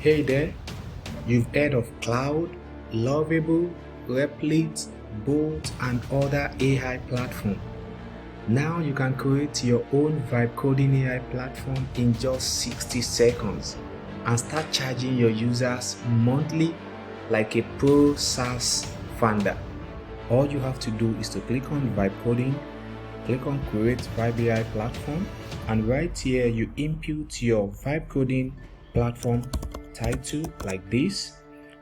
Hey there, you've heard of Cloud, Lovable, Replit, Bolt, and other AI platforms. Now you can create your own vibe coding AI platform in just 60 seconds and start charging your users monthly like a pro SaaS founder. All you have to do is to click on vibe coding, click on create vibeai platform, and right here you input your vibe coding platform title like this.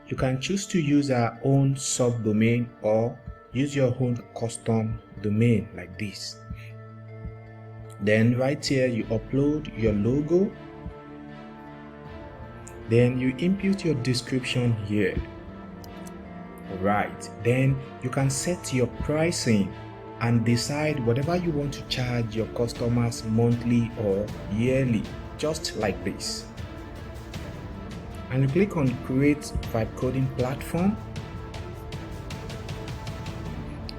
You can choose to use our own subdomain or use your own custom domain like this. Then right here you upload your logo. Then you input your description here. Alright, then you can set your pricing and decide whatever you want to charge your customers monthly or yearly, just like this. And you click on create vibe coding platform,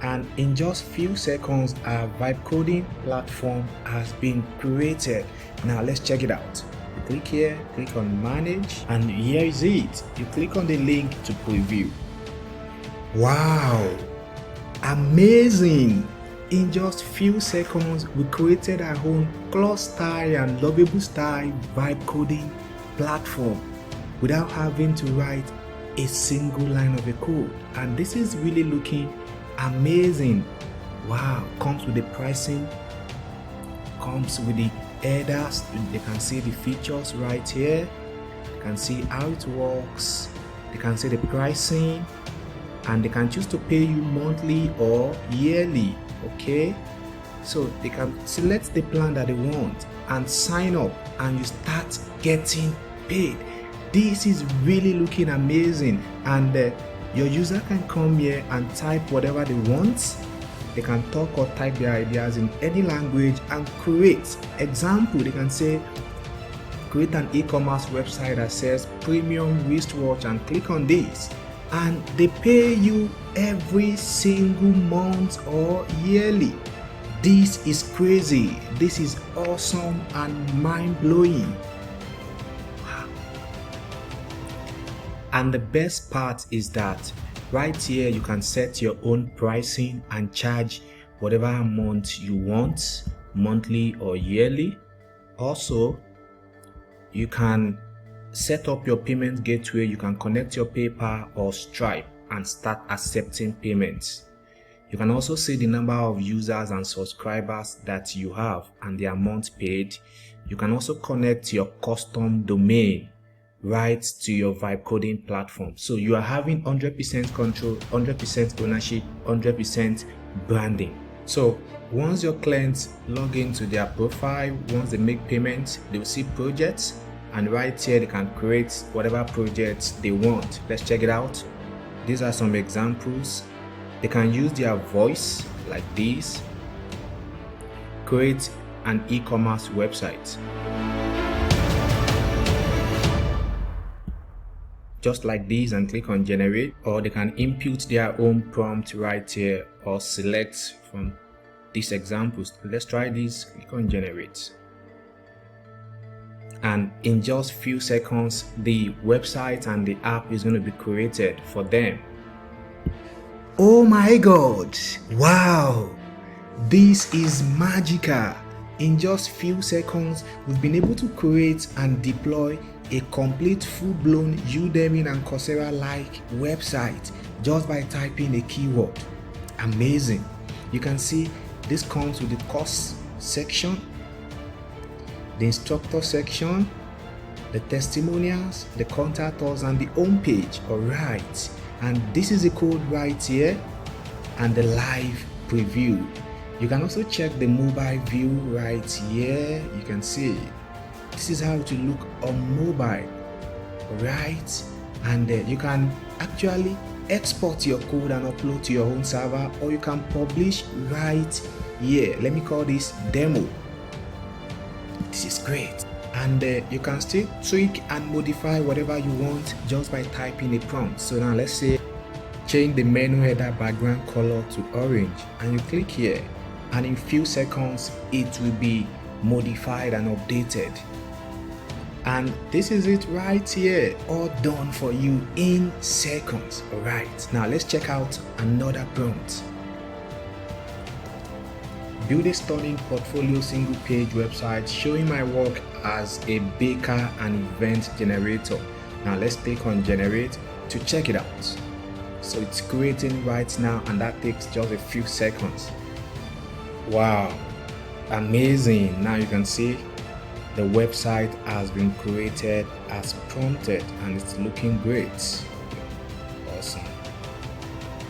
and in just few seconds our vibe coding platform has been created. Now let's check it out. You click here, click on manage, and here is it. You click on the link to preview. Wow, amazing! In just few seconds we created our own Claude-Style and Lovable style vibe coding platform without having to write a single line of a code. And this is really looking amazing. Wow, comes with the pricing, comes with the headers. They can see the features right here, they can see how it works, they can see the pricing, and they can choose to pay you monthly or yearly. Okay, so they can select the plan that they want and sign up, and you start getting paid. This is really looking amazing, and your user can come here and type whatever they want. They can talk or type their ideas in any language and create. Example, they can say create an e-commerce website that says premium wristwatch, and click on this, and they pay you every single month or yearly. This is crazy. This is awesome and mind-blowing. And the best part is that right here you can set your own pricing and charge whatever amount you want, monthly or yearly. Also, you can set up your payment gateway. You can connect your PayPal or Stripe and start accepting payments. You can also see the number of users and subscribers that you have and the amount paid. You can also connect your custom domain right to your vibe coding platform. So you are having 100% control, 100% ownership, 100% branding. So once your clients log into their profile, once they make payments, they will see projects, and right here they can create whatever projects they want. Let's check it out. These are some examples. They can use their voice like this, create an e-commerce website just like this and click on generate, or they can input their own prompt right here or select from these examples. Let's try this. Click on generate, and in just few seconds the website and the app is going to be created for them. Oh my god, wow, this is magical. In just few seconds we've been able to create and deploy a complete full-blown Udemy and Coursera-like website just by typing a keyword. Amazing. You can see this comes with the course section, the instructor section, the testimonials, the contact us, and the home page. Alright, and this is the code right here and the live preview. You can also check the mobile view right here. You can see this is how it will look on mobile, right? And you can actually export your code and upload to your own server, or you can publish right here. Let me call this demo. This is great, and you can still tweak and modify whatever you want just by typing a prompt. So now let's say change the menu header background color to orange, and you click here, and in few seconds it will be modified and updated. And this is it right here, all done for you in seconds. All right, now let's check out another prompt. Build a stunning portfolio single page website showing my work as a baker and event generator. Now let's click on generate to check it out. So it's creating right now, and that takes just a few seconds. Wow, amazing. Now you can see the website has been created as prompted and it's looking great. Awesome.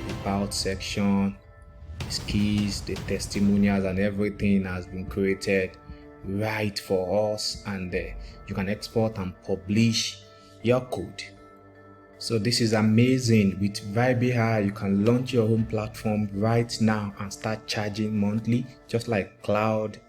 The about section, the skills, the testimonials, and everything has been created right for us, and you can export and publish your code. So this is amazing. With vibeai, you can launch your own platform right now and start charging monthly, just like Cloud,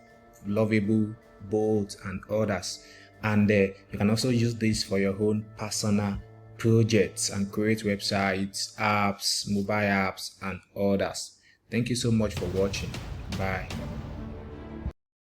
Lovable, Bolt, and others. And you can also use this for your own personal projects and create websites, apps, mobile apps, and others. Thank you so much for watching. Bye.